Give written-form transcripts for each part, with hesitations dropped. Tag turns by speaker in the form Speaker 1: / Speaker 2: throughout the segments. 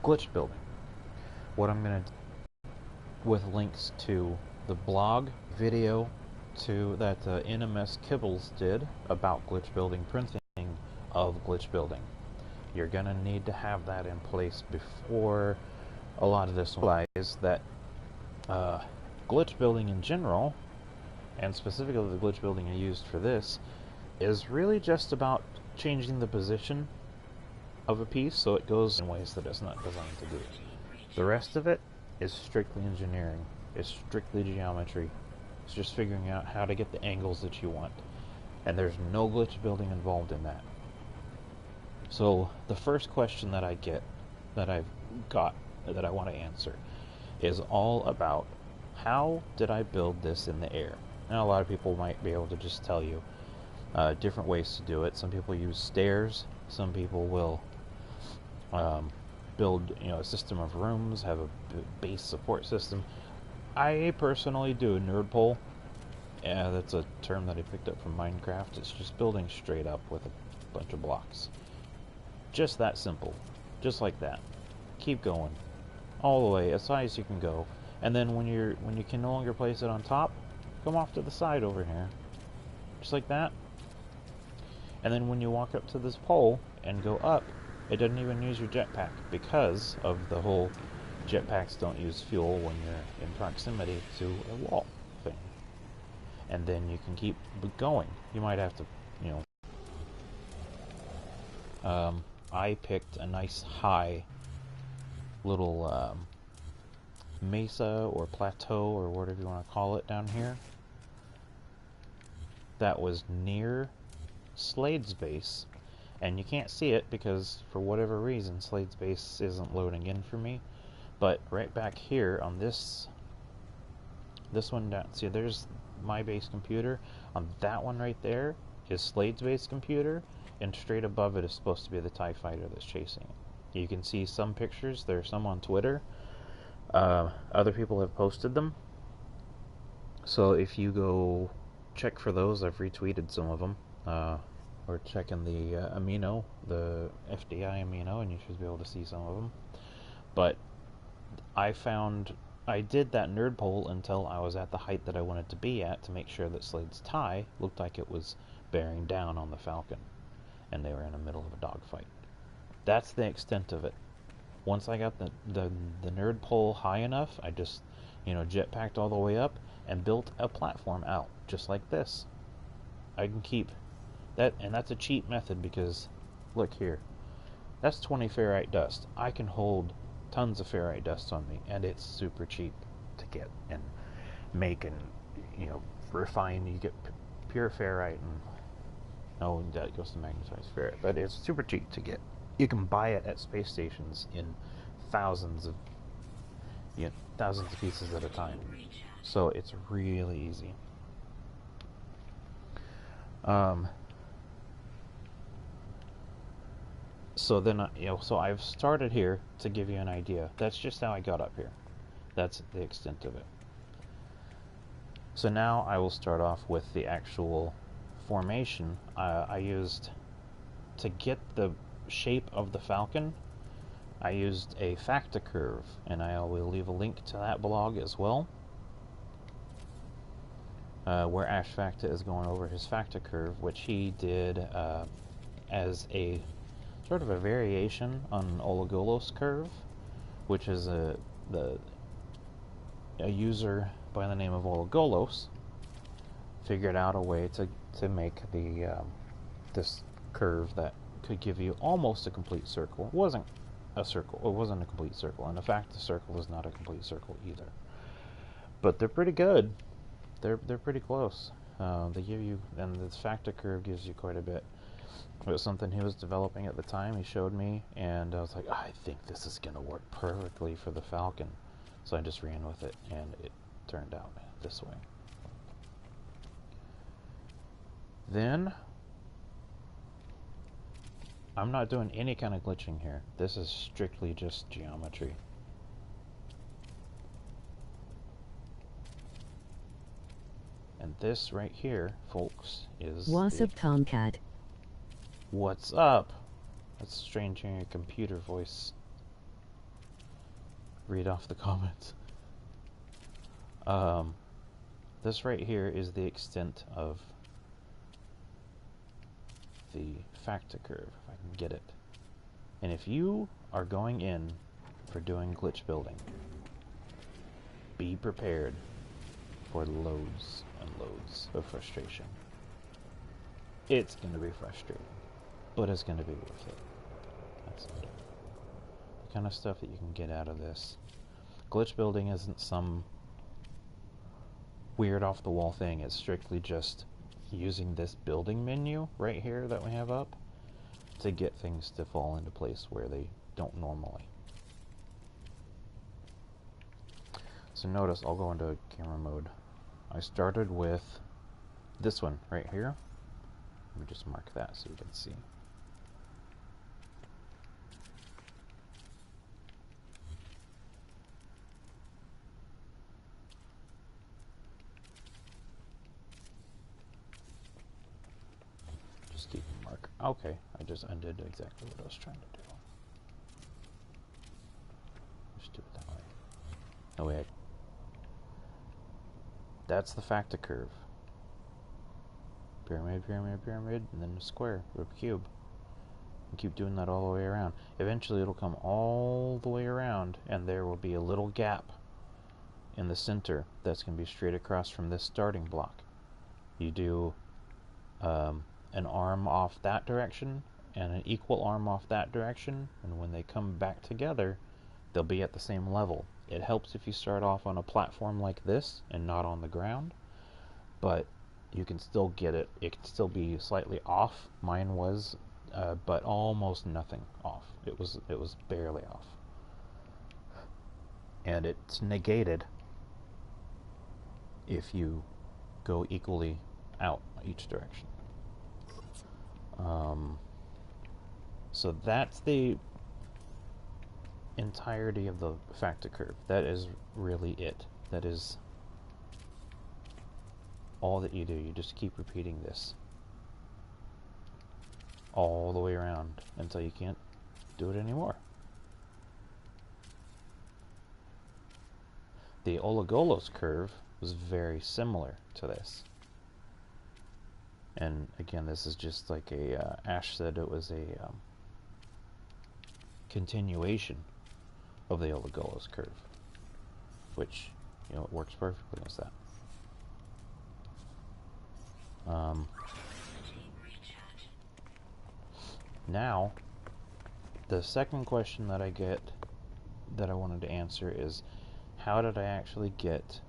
Speaker 1: glitch building. What I'm going to, with links to the blog video to that NMS Kibbles did about glitch building, printing of glitch building. You're going to need to have that in place before a lot of this realize that glitch building in general, and specifically the glitch building I used for this, is really just about changing the position of a piece so it goes in ways that it's not designed to do. The rest of it is strictly engineering. It's strictly geometry. It's just figuring out how to get the angles that you want. And there's no glitch building involved in that. So the first question that I get, that I've got, that I want to answer, is all about how did I build this in the air? Now a lot of people might be able to just tell you different ways to do it. Some people use stairs. Some people will build, a system of rooms, have a base support system. I personally do a nerd pole. Yeah, that's a term that I picked up from Minecraft. It's just building straight up with a bunch of blocks. Just that simple. Just like that. Keep going. All the way, as high as you can go. And then when you can no longer place it on top, come off to the side over here. Just like that. And then when you walk up to this pole and go up, it doesn't even use your jetpack because of the whole jetpacks don't use fuel when you're in proximity to a wall thing. And then you can keep going. You might have to, I picked a nice high little mesa or plateau or whatever you want to call it down here that was near Slade's base, and you can't see it because for whatever reason Slade's base isn't loading in for me, but right back here on this one down, see there's my base computer. On that one right there is Slade's base computer, and straight above it is supposed to be the TIE fighter that's chasing it. You can see some pictures. There's some on Twitter. Other people have posted them. So if you go check for those, I've retweeted some of them. Or check in the amino, the FDI amino, and you should be able to see some of them. But I did that nerd pole until I was at the height that I wanted to be at to make sure that Slade's TIE looked like it was bearing down on the Falcon, and they were in the middle of a dogfight. That's the extent of it. Once I got the nerd pole high enough, I just, jetpacked all the way up and built a platform out, just like this. I can keep that, and that's a cheap method because, look here, that's 20 ferrite dust. I can hold tons of ferrite dust on me, and it's super cheap to get and make and, refine. You get pure ferrite, and no, that goes to magnetized ferrite, but it's super cheap to get. You can buy it at space stations in thousands of pieces at a time. So it's really easy. So then, so I've started here to give you an idea. That's just how I got up here. That's the extent of it. So now I will start off with the actual formation I used to get the shape of the Falcon. I used a Facta Curve, and I will leave a link to that blog as well, where Ash Facta is going over his Facta Curve, which he did as a sort of a variation on Ologolos Curve, which is a user by the name of Ologolos figured out a way to make the this curve that could give you almost a complete circle. It wasn't a circle. It wasn't a complete circle, and in fact, the circle is not a complete circle either. But they're pretty good. They're pretty close. They give you, and this Facta Curve gives you quite a bit. It was something he was developing at the time. He showed me, and I was like, I think this is going to work perfectly for the Falcon. So I just ran with it, and it turned out this way. Then, I'm not doing any kind of glitching here. This is strictly just geometry. And this right here, folks, is...
Speaker 2: What's up, Tomcat?
Speaker 1: What's up? That's strange hearing a computer voice. read off the comments. This right here is the extent of the Facta Curve, if I can get it. And if you are going in for doing glitch building, be prepared for loads and loads of frustration. It's going to be frustrating, but it's going to be worth it. That's the kind of stuff that you can get out of this. Glitch building isn't some weird off-the-wall thing. It's strictly just using this building menu right here that we have up to get things to fall into place where they don't normally. So notice, I'll go into camera mode. I started with this one right here. Let me just mark that so you can see. Just keep a mark. Okay, I just undid exactly what I was trying to do. Just do it that way. Oh wait. That's the Facta Curve. Pyramid, pyramid, pyramid, and then a square, or a cube. And keep doing that all the way around. Eventually it'll come all the way around, and there will be a little gap in the center that's going to be straight across from this starting block. You do an arm off that direction, and an equal arm off that direction, and when they come back together, they'll be at the same level. It helps if you start off on a platform like this and not on the ground, but you can still get it. It can still be slightly off. Mine was, but almost nothing off. It was barely off, and it's negated if you go equally out each direction. So that's the entirety of the Facta Curve. That is really it. That is all that you do. You just keep repeating this all the way around until you can't do it anymore. The Ologolos Curve was very similar to this. And again, this is just like a, Ash said it was a continuation of the Ologolos Curve, which, you know, it works perfectly as that. Now, the second question that I get that I wanted to answer is, how did I actually get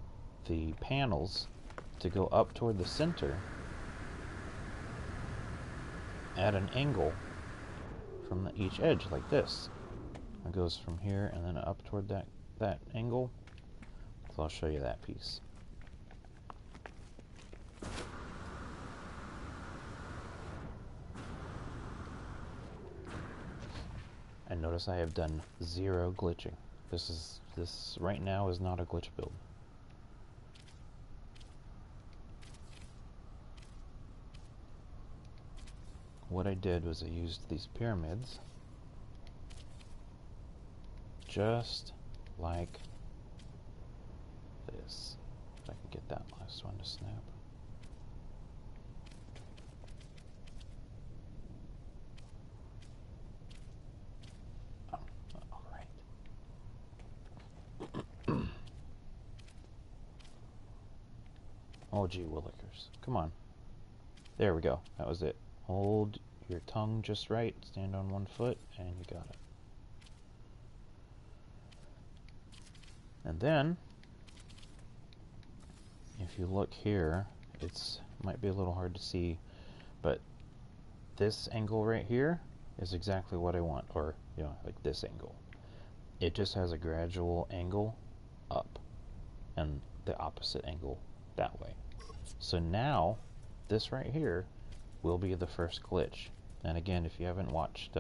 Speaker 1: the panels to go up toward the center at an angle from each edge like this? It goes from here and then up toward that angle. So I'll show you that piece. And notice I have done 0 glitching. This right now is not a glitch build. What I did was I used these pyramids just like this. If I can get that last one to snap. Oh, gee willikers. Come on. There we go. That was it. Hold your tongue just right. Stand on one foot, and you got it. And then, if you look here, it's might be a little hard to see, but this angle right here is exactly what I want, or, you know, like this angle. It just has a gradual angle up, and the opposite angle that way. So now, this right here will be the first glitch. And again, if you haven't watched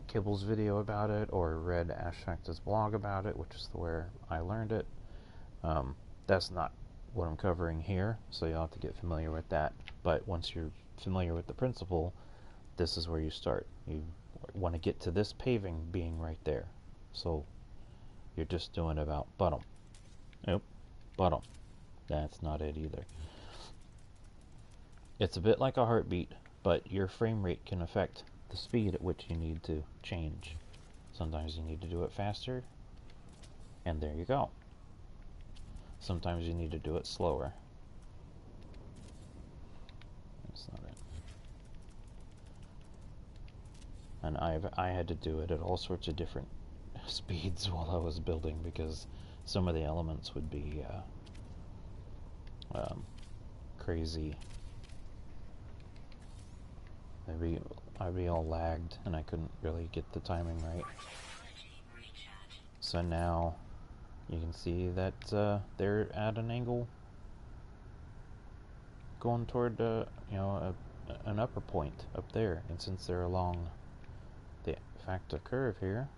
Speaker 1: Kibble's video about it, or read Ash Facta's blog about it, which is where I learned it, that's not what I'm covering here, so you'll have to get familiar with that. But once you're familiar with the principle, this is where you start. You want to get to this paving being right there. So you're just doing about bottom. Nope, bottom. That's not it either. It's a bit like a heartbeat, but your frame rate can affect the speed at which you need to change. Sometimes you need to do it faster, and there you go. Sometimes you need to do it slower. That's not it. And I had to do it at all sorts of different speeds while I was building, because some of the elements would be crazy. I'd be all lagged, and I couldn't really get the timing right. So now you can see that they're at an angle going toward an upper point up there, and since they're along the Facta Curve here,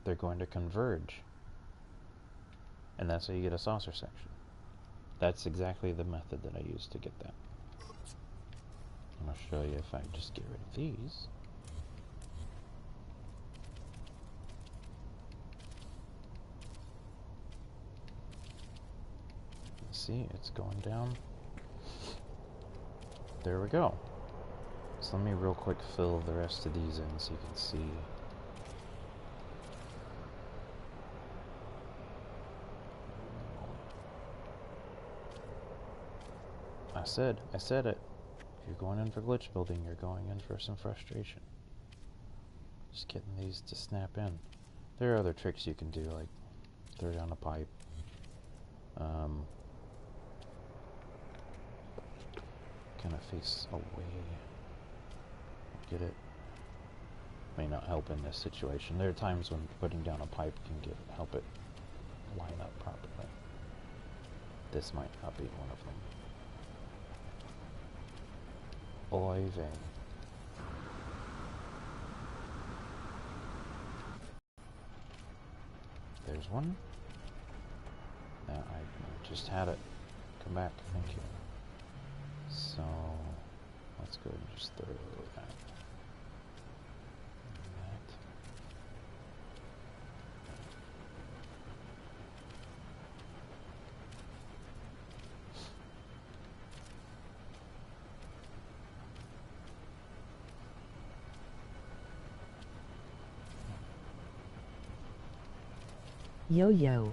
Speaker 1: they're going to converge, and that's how you get a saucer section. That's exactly the method that I used to get that. I'm going to show you if I just get rid of these. See, it's going down. There we go. So let me real quick fill the rest of these in so you can see. I said it. If you're going in for glitch building, you're going in for some frustration. Just getting these to snap in. There are other tricks you can do, like throw down a pipe. Kind of face away. Get it? May not help in this situation. There are times when putting down a pipe can help it line up properly. This might not be one of them. Oy vey. There's one. I just had it. Come back. Thank you. So let's go and just throw that.
Speaker 2: Yo-yo.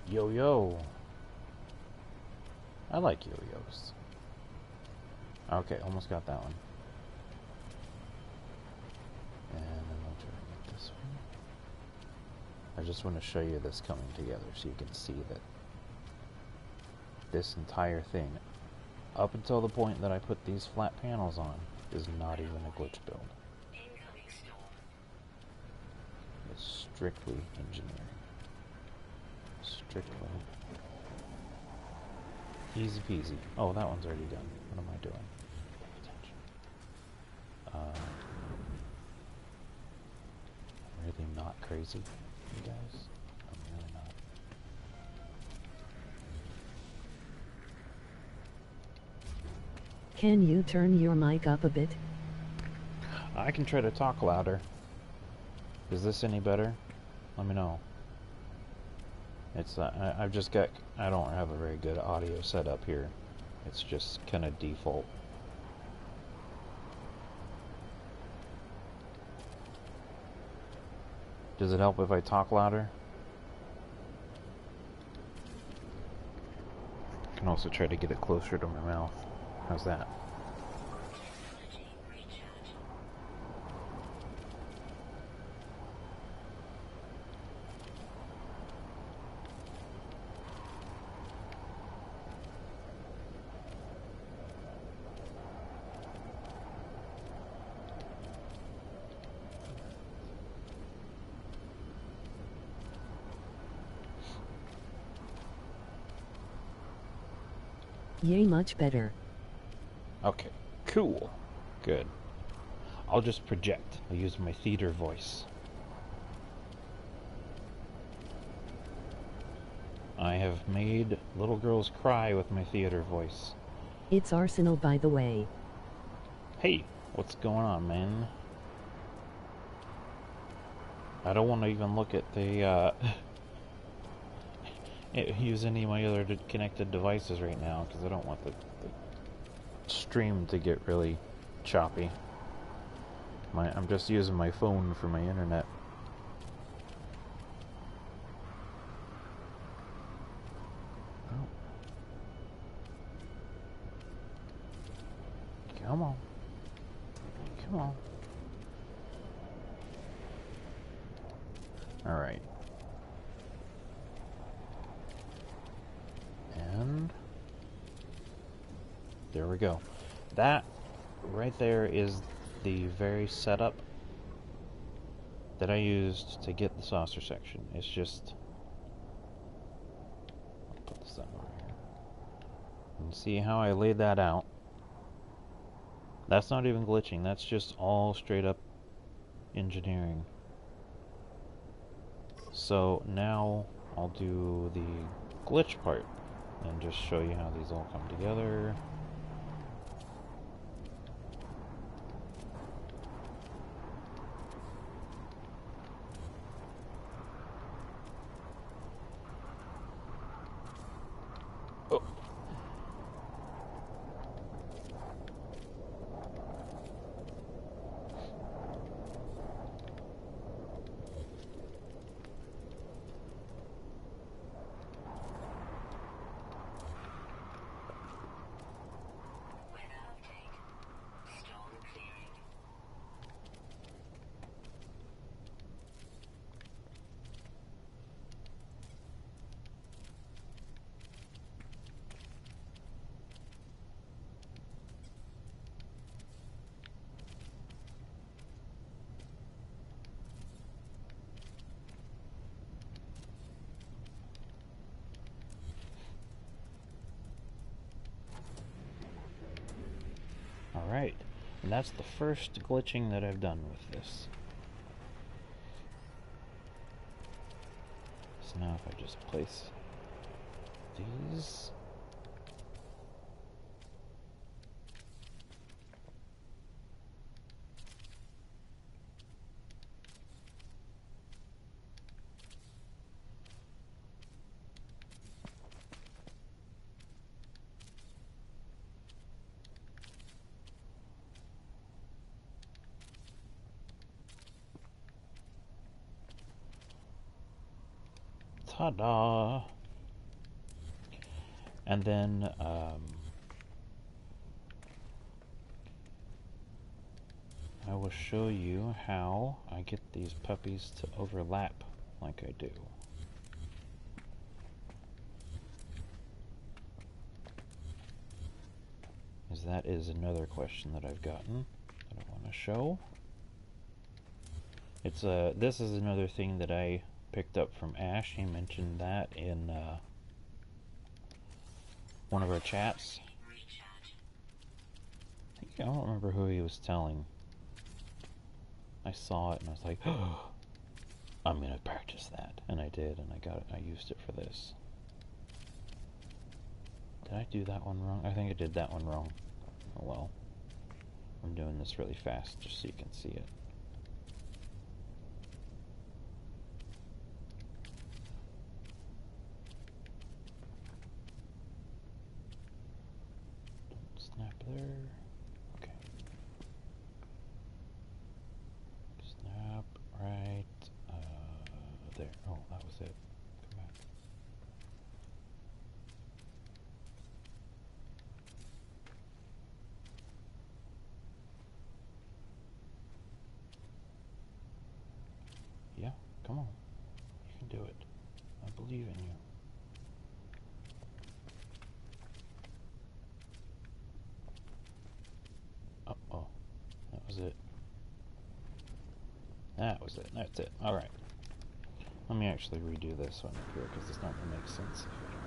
Speaker 1: Yo-yo. I like yo-yos. Okay, almost got that one. And then we'll try to get this one. I just want to show you this coming together so you can see that this entire thing, up until the point that I put these flat panels on, is not even a glitch build. It's strictly engineering. Strictly. Easy peasy. Oh, that one's already done. What am I doing? Attention. I'm really not crazy, you guys. I'm really not.
Speaker 2: Can you turn your mic up a bit?
Speaker 1: I can try to talk louder. Is this any better? Let me know. It's I've just got, I don't have a very good audio setup here. It's just kind of default. Does it help if I talk louder? I can also try to get it closer to my mouth. How's that?
Speaker 2: Yay, much better.
Speaker 1: Okay, cool. Good. I'll just project. I'll use my theater voice. I have made little girls cry with my theater voice.
Speaker 2: It's Arsenal, by the way.
Speaker 1: Hey, what's going on, man? I don't want to even look at the use any of my other connected devices right now because I don't want the stream to get really choppy. I'm just using my phone for my internet. Oh. Come on. Come on. Alright. And there we go. That right there is the very setup that I used to get the saucer section. It's just... I'll put this over here. You can see how I laid that out. That's not even glitching. That's just all straight up engineering. So now I'll do the glitch part and just show you how these all come together. Oh. Alright, and that's the first glitching that I've done with this. So now if I just place these... Ta-da! And then, I will show you how I get these puppies to overlap like I do. Because that is another question that I've gotten that I want to show. It's this is another thing that I picked up from Ash. He mentioned that in one of our chats. I don't remember who he was telling. I saw it and I was like, oh, I'm gonna practice that, and I did, and I got it. I used it for this. Did I do that one wrong? I think I did that one wrong. Oh well. I'm doing this really fast just so you can see it. Snap there. Okay. Snap right there. Oh, that was it. Come back. Yeah, come on. You can do it. I believe in you. Uh-oh. That was it. That was it. That's it. Alright. Let me actually redo this one up here because it's not going to make sense if I don't.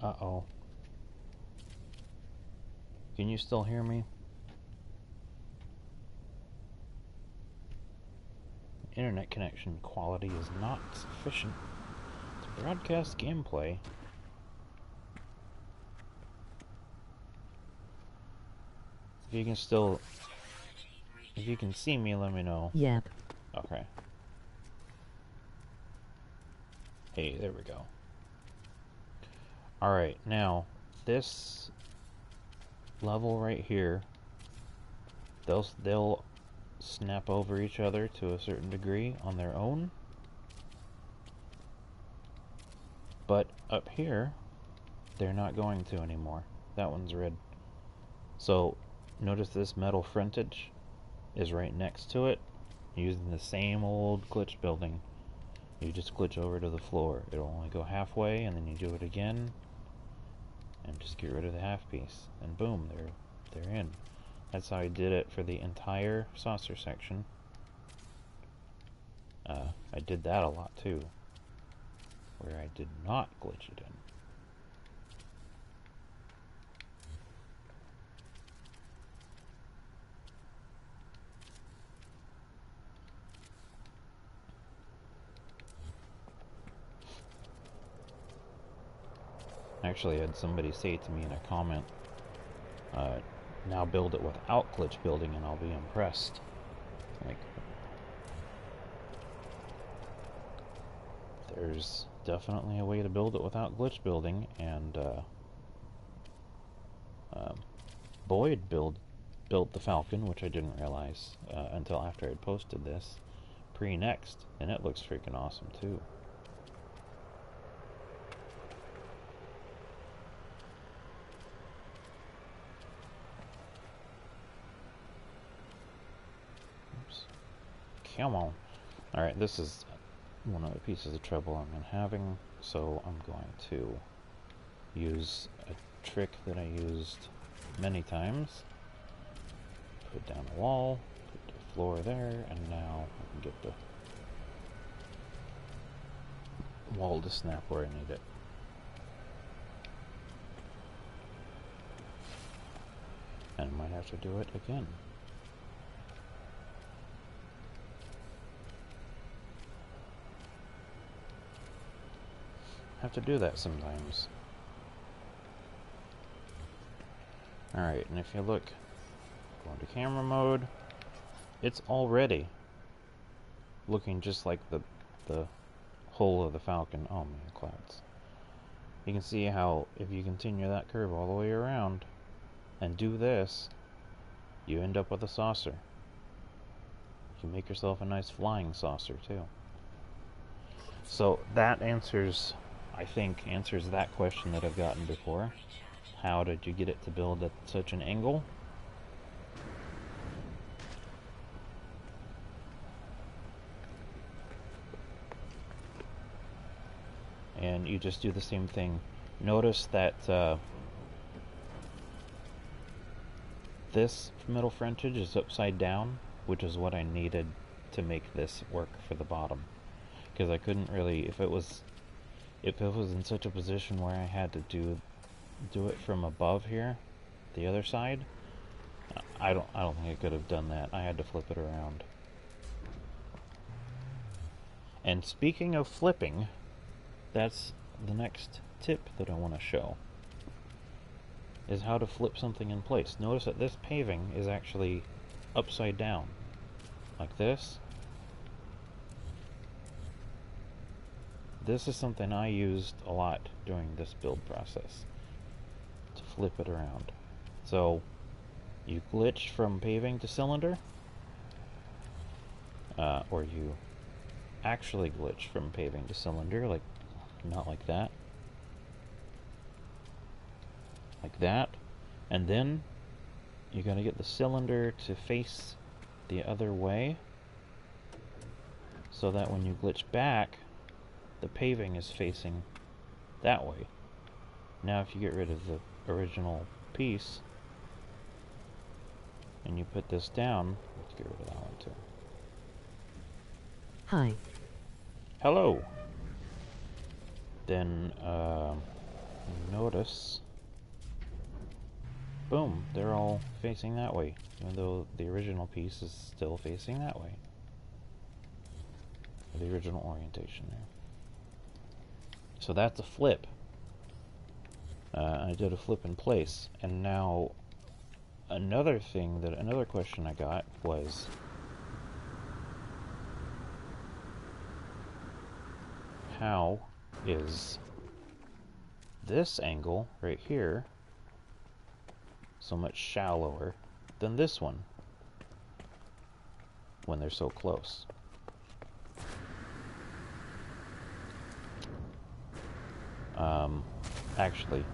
Speaker 1: Uh-oh. Can you still hear me? Internet connection quality is not sufficient to broadcast gameplay. If you can still... If you can see me, let me know.
Speaker 2: Yep.
Speaker 1: Okay. Hey, there we go. Alright, now, this level right here, they'll snap over each other to a certain degree on their own. But up here, they're not going to anymore. That one's red. So, notice this metal frontage is right next to it, using the same old glitch building. You just glitch over to the floor. It'll only go halfway, and then you do it again, and just get rid of the half piece, and boom, they're in. That's how I did it for the entire saucer section. I did that a lot too, where I did not glitch it in. Actually, I had somebody say to me in a comment, now build it without glitch building and I'll be impressed. Like, there's definitely a way to build it without glitch building, and Boyd built the Falcon, which I didn't realize until after I'd posted this, pre-next, and it looks freaking awesome too. Come on. Alright, this is one of the pieces of trouble I'm having, so I'm going to use a trick that I used many times. Put down a wall, put the floor there, and now I can get the wall to snap where I need it. And I might have to do it again. Have to do that sometimes. Alright, and if you look, go into camera mode, it's already looking just like the hull of the Falcon. Oh man, clouds. You can see how if you continue that curve all the way around and do this, you end up with a saucer. You can make yourself a nice flying saucer too. So that answers, I think, answers that question that I've gotten before. How did you get it to build at such an angle? And you just do the same thing. Notice that this middle frontage is upside down, which is what I needed to make this work for the bottom. Because I couldn't really, if it was in such a position where I had to do it from above here, the other side, I don't think I could have done that. I had to flip it around. And speaking of flipping, that's the next tip that I want to show, is how to flip something in place. Notice that this paving is actually upside down, like this. This is something I used a lot during this build process, to flip it around. So you glitch from paving to cylinder, or you actually glitch from paving to cylinder, like not like that, like that, and then you gotta get the cylinder to face the other way so that when you glitch back, the paving is facing that way. Now if you get rid of the original piece and you put this down, let's get rid of that one too.
Speaker 2: Hi.
Speaker 1: Hello. Then notice, boom, they're all facing that way, even though the original piece is still facing that way. The original orientation there. So that's a flip. I did a flip in place, and now another question I got was, how is this angle right here so much shallower than this one when they're so close? Actually,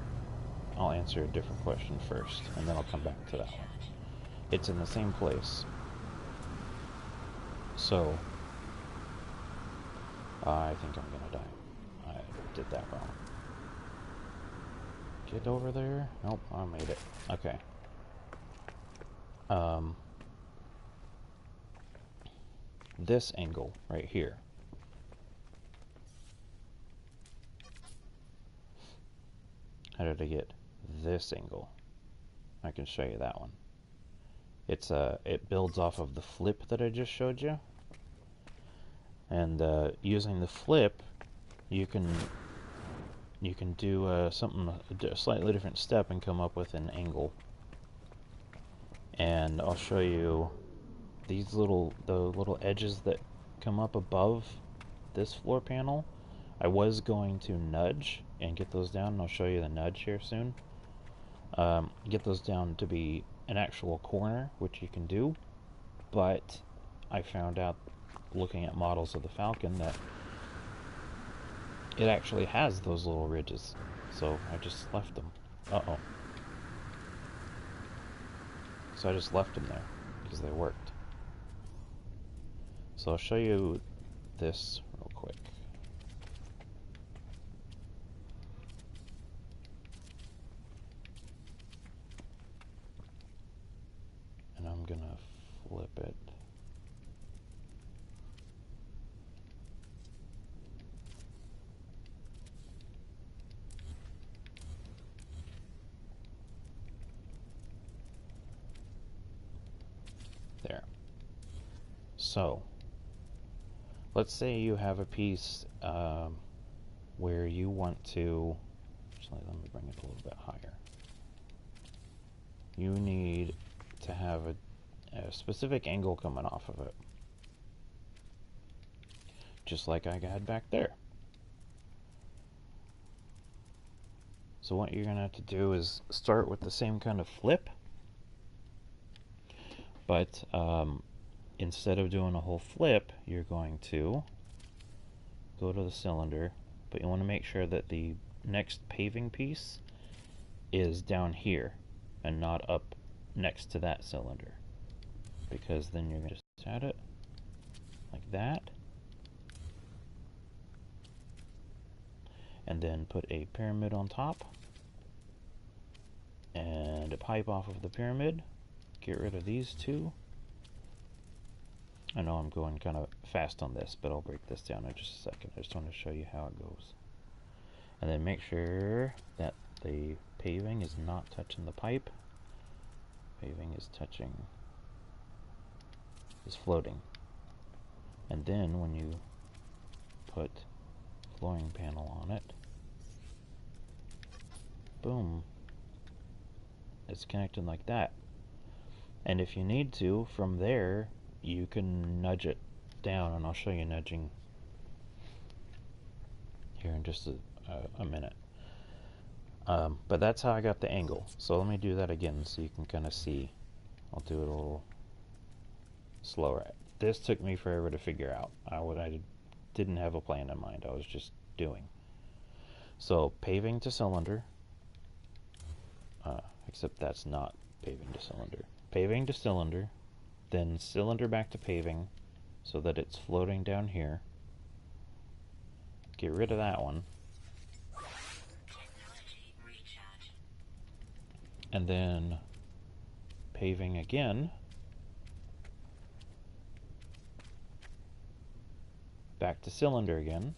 Speaker 1: I'll answer a different question first, and then I'll come back to that one. It's in the same place. So, I think I'm gonna die. I did that wrong. Get over there. Nope, I made it. Okay. This angle right here. How did I get this angle? I can show you that one. It builds off of the flip that I just showed you. And using the flip, you can do a slightly different step and come up with an angle. And I'll show you the little edges that come up above this floor panel. I was going to nudge and get those down, and I'll show you the nudge here soon. Get those down to be an actual corner, which you can do, but I found out looking at models of the Falcon that it actually has those little ridges, so I just left them. So I just left them there because they worked. So I'll show you this real quick. And I'm gonna flip it. There. So, let's say you have a piece where you want to, actually let me bring it a little bit higher. You need to have a specific angle coming off of it. Just like I had back there. So what you're going to have to do is start with the same kind of flip, but instead of doing a whole flip, you're going to go to the cylinder, but you want to make sure that the next paving piece is down here and not up next to that cylinder, because then you're going to just add it like that, and then put a pyramid on top and a pipe off of the pyramid. Get rid of these two. I know I'm going kind of fast on this, but I'll break this down in just a second. I just want to show you how it goes. And then make sure that the paving is not touching the pipe. Paving is floating. And then when you put flooring panel on it, boom, it's connected like that. And if you need to, from there, you can nudge it down, and I'll show you nudging here in just a minute. But that's how I got the angle. So let me do that again so you can kind of see. I'll do it a little slower. This took me forever to figure out. I didn't have a plan in mind. I was just doing. So paving to cylinder, except that's not paving to cylinder. Paving to cylinder, then cylinder back to paving so that it's floating down here. Get rid of that one. And then paving again. Back to cylinder again.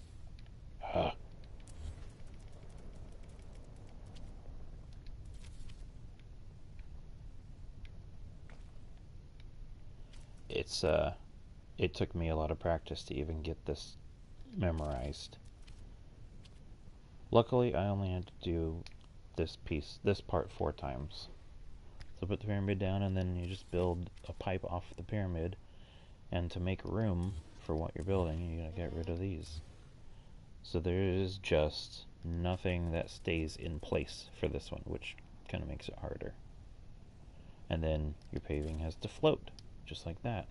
Speaker 1: it took me a lot of practice to even get this memorized. Luckily, I only had to do this part 4 times. So put the pyramid down, and then you just build a pipe off the pyramid. And to make room for what you're building, you gotta get rid of these. So there is just nothing that stays in place for this one, which kind of makes it harder. And then your paving has to float, just like that.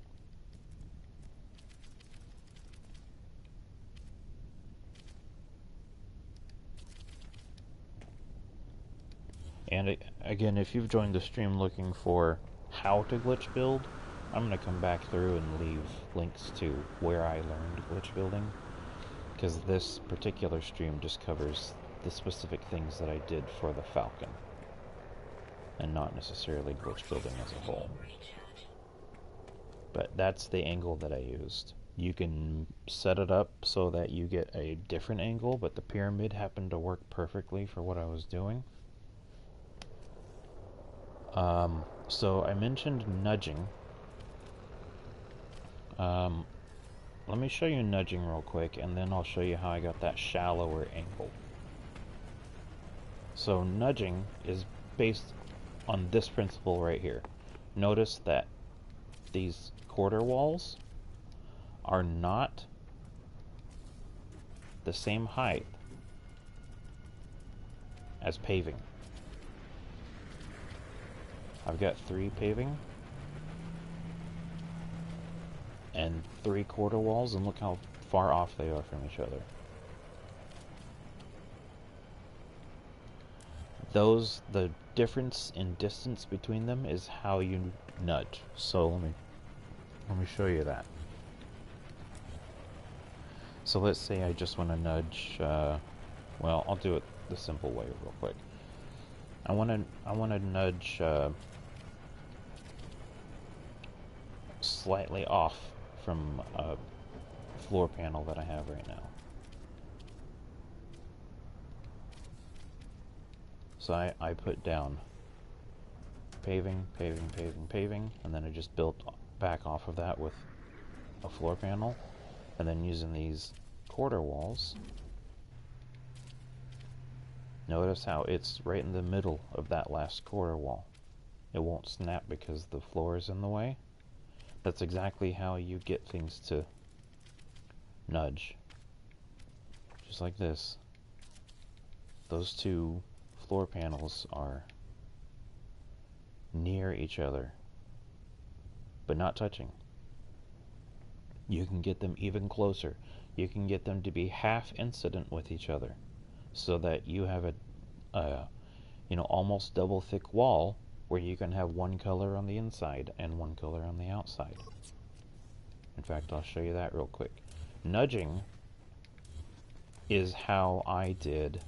Speaker 1: And again, if you've joined the stream looking for how to glitch build, I'm going to come back through and leave links to where I learned glitch building, because this particular stream just covers the specific things that I did for the Falcon, and not necessarily glitch building as a whole. But that's the angle that I used. You can set it up so that you get a different angle, but the pyramid happened to work perfectly for what I was doing. So I mentioned nudging. Let me show you nudging real quick, and then I'll show you how I got that shallower angle. So nudging is based on this principle right here. Notice that these quarter walls are not the same height as paving. I've got 3 paving and 3 quarter walls, and look how far off they are from each other. The difference in distance between them is how you nudge. So let me show you that. So let's say I just want to nudge, well, I'll do it the simple way real quick. I want to nudge slightly off from a floor panel that I have right now. So I put down paving, paving, paving, paving, and then I just built back off of that with a floor panel, and then using these quarter walls. Notice how it's right in the middle of that last quarter wall. It won't snap because the floor is in the way. That's exactly how you get things to nudge. Just like this. Those 2 floor panels are near each other, but not touching. You can get them even closer. You can get them to be half incident with each other, so that you have a almost double thick wall where you can have one color on the inside and one color on the outside. In fact, I'll show you that real quick. Nudging is how I did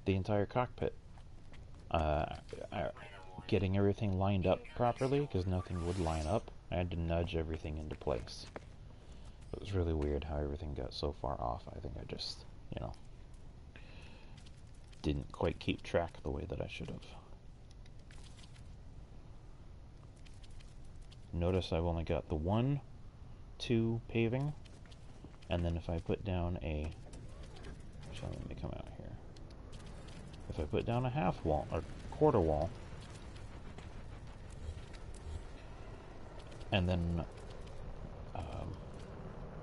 Speaker 1: the entire cockpit. Getting everything lined up properly, because nothing would line up. I had to nudge everything into place. It was really weird how everything got so far off. I think I just, didn't quite keep track the way that I should have. Notice I've only got the 1, 2 paving, and then if I put down a, actually let me come out here. If I put down a half wall, or quarter wall, and then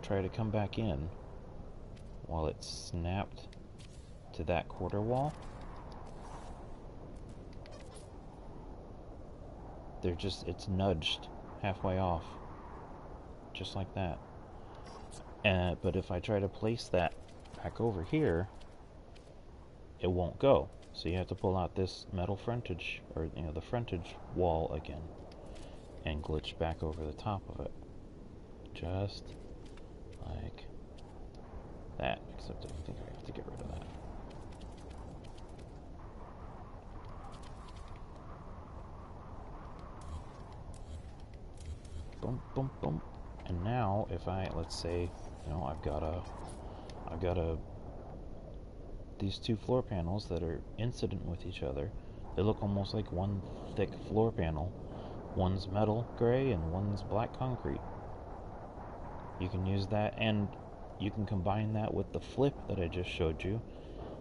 Speaker 1: try to come back in while it's snapped to that quarter wall, it's nudged halfway off, just like that. But if I try to place that back over here, it won't go. So you have to pull out this metal frontage, or the frontage wall again, and glitch back over the top of it, just like that. Except I think I have to get rid of that. Boom, boom, boom. And now, if let's say, I've got these 2 floor panels that are incident with each other. They look almost like one thick floor panel, One's metal gray and one's black concrete. You can use that, and you can combine that with the flip that I just showed you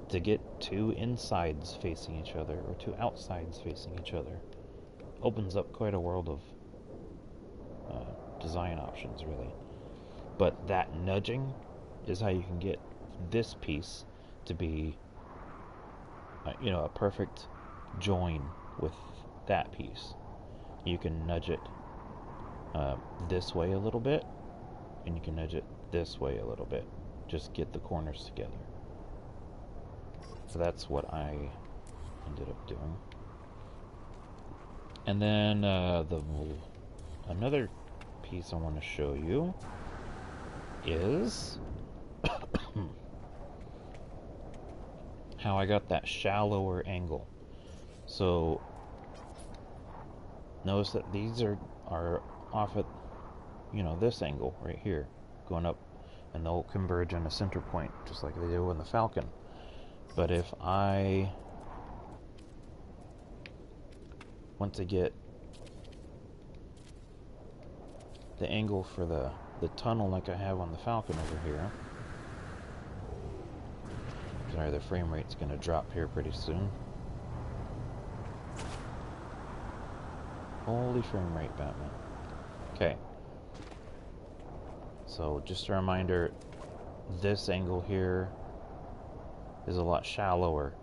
Speaker 1: to get two insides facing each other, or two outsides facing each other. Opens up quite a world of design options, really. But that nudging is how you can get this piece to be, a perfect join with that piece. You can nudge it this way a little bit, and you can nudge it this way a little bit. Just get the corners together. So that's what I ended up doing. And then another piece I want to show you is how I got that shallower angle. So notice that these are off at this angle right here, going up, and they'll converge on a center point just like they do in the Falcon. But if I want to get the angle for the tunnel like I have on the Falcon over here, sorry, the frame rate's going to drop here pretty soon. Holy frame rate, Batman. Okay. So just a reminder, this angle here is a lot shallower,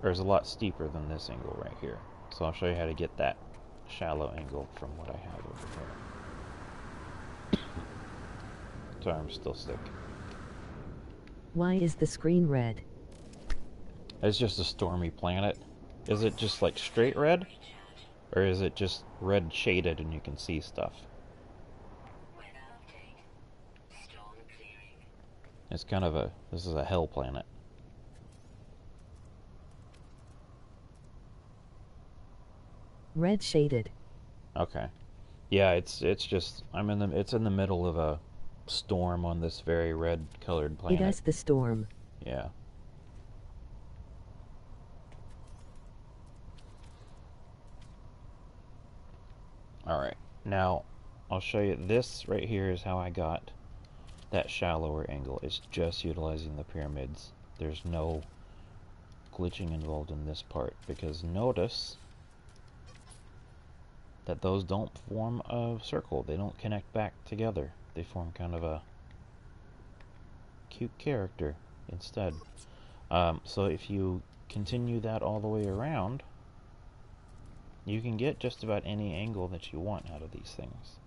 Speaker 1: or is a lot steeper than this angle right here. So I'll show you how to get that shallow angle from what I have over here. Sorry, I'm still sick.
Speaker 2: Why is the screen red?
Speaker 1: It's just a stormy planet. Is it just like straight red? Or is it just red shaded and you can see stuff? It's kind of this is a hell planet.
Speaker 2: Red shaded.
Speaker 1: Okay. Yeah, it's just it's in the middle of a storm on this very red colored planet.
Speaker 2: It is the storm.
Speaker 1: Yeah. Alright, now I'll show you. This right here is how I got that shallower angle. It's just utilizing the pyramids. There's no glitching involved in this part, because notice that those don't form a circle. They don't connect back together. They form kind of a cute character instead. So if you continue that all the way around, you can get just about any angle that you want out of these things.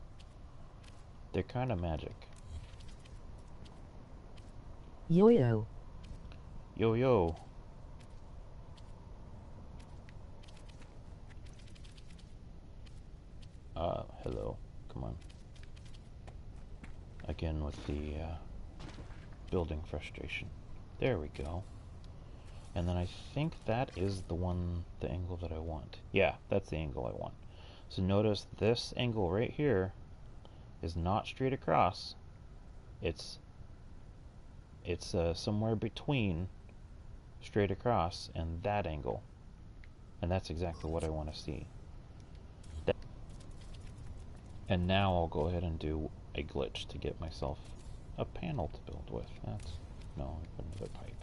Speaker 1: They're kind of magic.
Speaker 2: Yo-yo.
Speaker 1: Yo-yo. Hello. Come on. Again with the building frustration. There we go. And then I think that is the angle that I want. Yeah, that's the angle I want. So notice this angle right here is not straight across. It's somewhere between straight across and that angle. And that's exactly what I want to see. And now I'll go ahead and do a glitch to get myself a panel to build with. No, another pipe.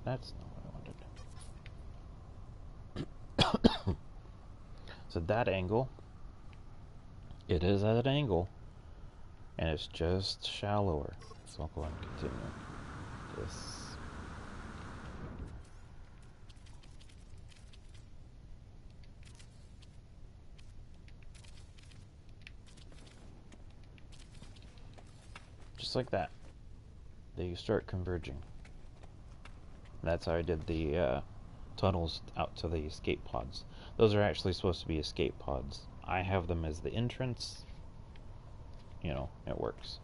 Speaker 1: That's not what I wanted. So that angle, it is at an angle, and it's just shallower. So I'll go ahead and continue this. Just like that. Then you start converging. That's how I did the tunnels out to the escape pods. Those are actually supposed to be escape pods. I have them as the entrance. You know, it works.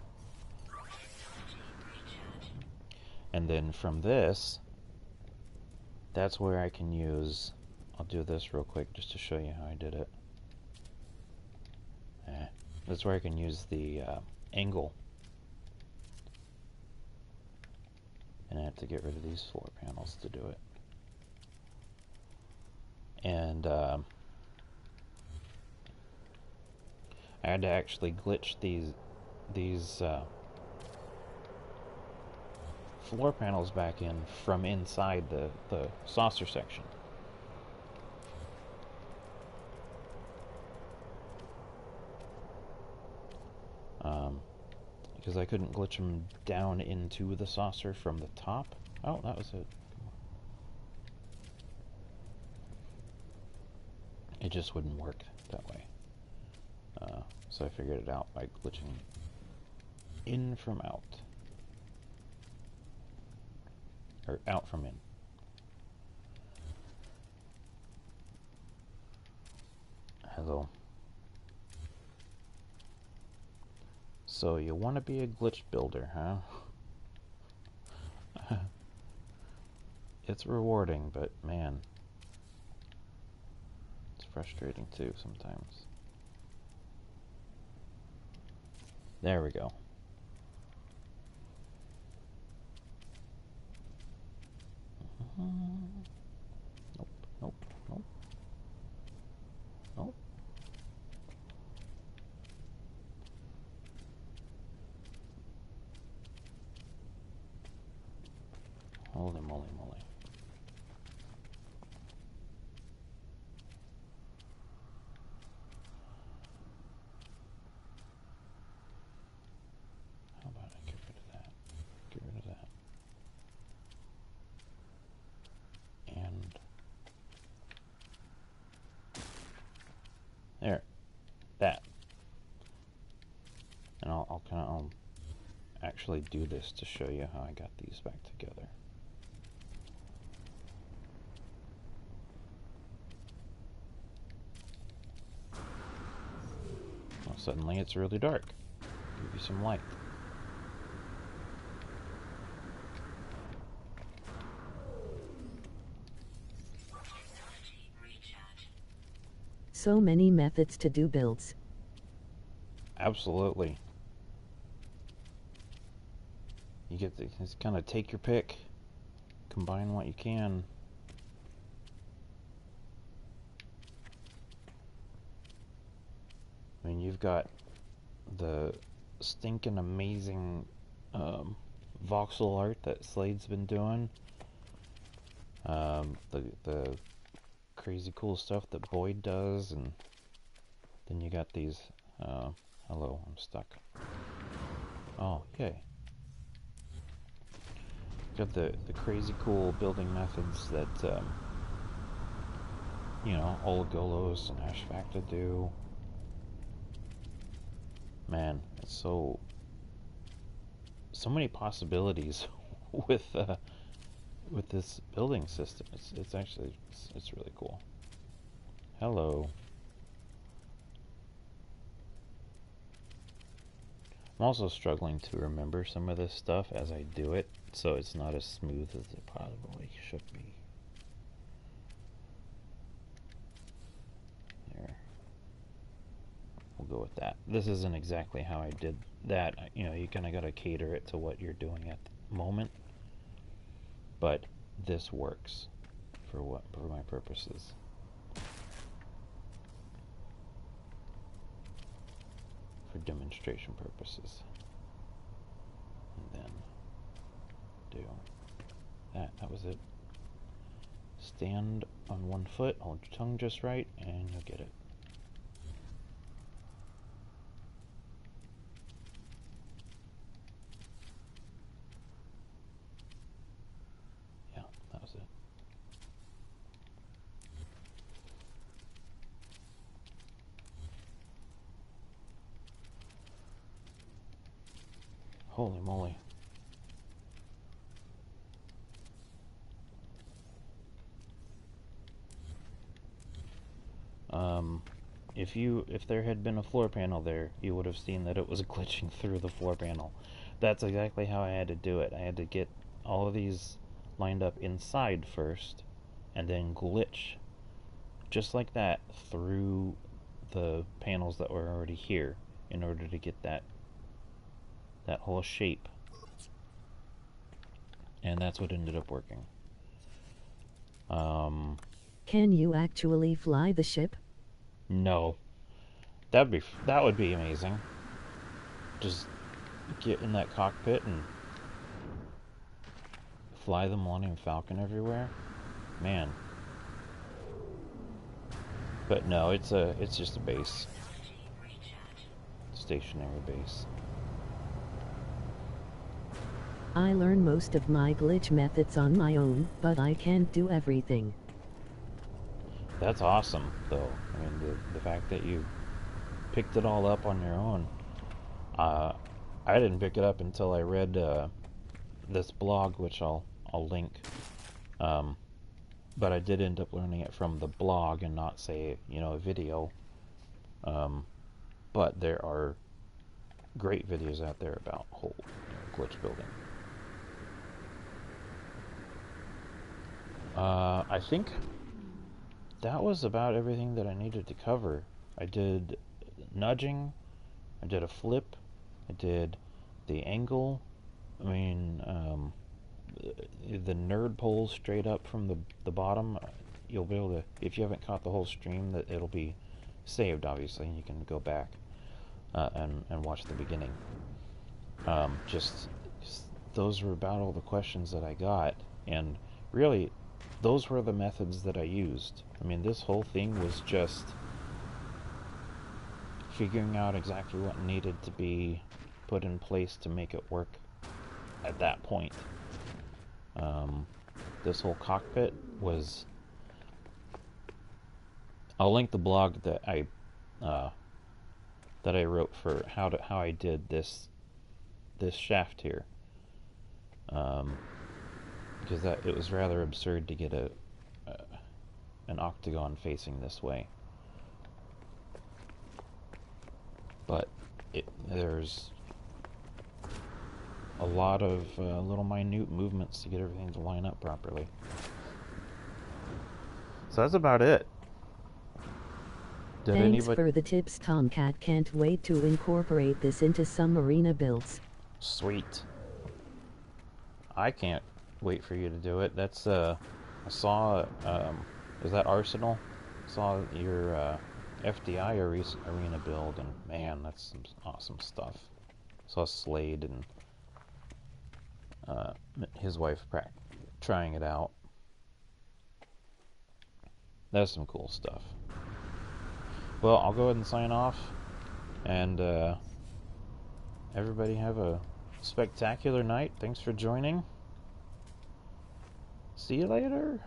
Speaker 1: And then from this, that's where I can use, I'll do this real quick just to show you how I did it. That's where I can use the angle And I have to get rid of these floor panels to do it. And I had to actually glitch these floor panels back in from inside the saucer section. Because I couldn't glitch them down into the saucer from the top. Oh, that was it. It just wouldn't work that way. So I figured it out by glitching in from out. Or out from in. Hello. So you want to be a glitch builder, huh? It's rewarding, but man, it's frustrating too sometimes. There we go. Nope, nope, nope. Nope. Holy moly moly. How about I get rid of that? Get rid of that. And there. That. And I'll actually do this to show you how I got these back together. Well, suddenly it's really dark. Give you some light.
Speaker 2: So many methods to do builds.
Speaker 1: Absolutely. You get to just kind of take your pick, combine what you can. I mean, you've got the stinking amazing voxel art that Slade's been doing. The crazy cool stuff that Boyd does, and then you got these. Hello, I'm stuck. Oh, yay. Got the crazy cool building methods that you know, Ologolos and Facta do. Man, it's so many possibilities with this building system. It's actually it's really cool. Hello. I'm also struggling to remember some of this stuff as I do it, so it's not as smooth as it probably should be. There. We'll go with that. This isn't exactly how I did that. You know, you kind of got to cater it to what you're doing at the moment. But this works for my purposes. For demonstration purposes. And then do that. That was it. Stand on one foot, hold your tongue just right, and you'll get it. Yeah, that was it. Holy moly. If there had been a floor panel there, you would have seen that it was glitching through the floor panel. That's exactly how I had to do it. I had to get all of these lined up inside first, and then glitch just like that through the panels that were already here in order to get that whole shape. and that's what ended up working.
Speaker 2: Can you actually fly the ship?
Speaker 1: No. That would be amazing. Just get in that cockpit and fly the Millennium Falcon everywhere. Man. But no, it's just a base. Stationary base.
Speaker 2: I learn most of my glitch methods on my own, but I can't do everything.
Speaker 1: That's awesome, though. I mean, the fact that you picked it all up on your own. I didn't pick it up until I read this blog, which I'll link. But I did end up learning it from the blog and not, say, a video. But there are great videos out there about whole glitch building. I think that was about everything that I needed to cover. I did nudging, I did a flip, I did the angle, I mean, the nerd pulls straight up from the bottom. You'll be able to, if you haven't caught the whole stream, that it'll be saved, obviously, and you can go back and watch the beginning. Just those were about all the questions that I got, and really, those were the methods that I used. I mean, this whole thing was just figuring out exactly what needed to be put in place to make it work at that point. This whole cockpit was... I'll link the blog that I wrote for how I did this shaft here, because it was rather absurd to get an octagon facing this way. But there's a lot of little minute movements to get everything to line up properly. So that's about it.
Speaker 2: Thanks for the tips, Tomcat. Can't wait to incorporate this into some arena builds.
Speaker 1: Sweet. I can't wait for you to do it. That's I saw is that Arsenal? Saw your FDI arena build, and man, that's some awesome stuff. Saw Slade and his wife trying it out. That's some cool stuff. Well, I'll go ahead and sign off, and everybody have a spectacular night. Thanks for joining. See you later.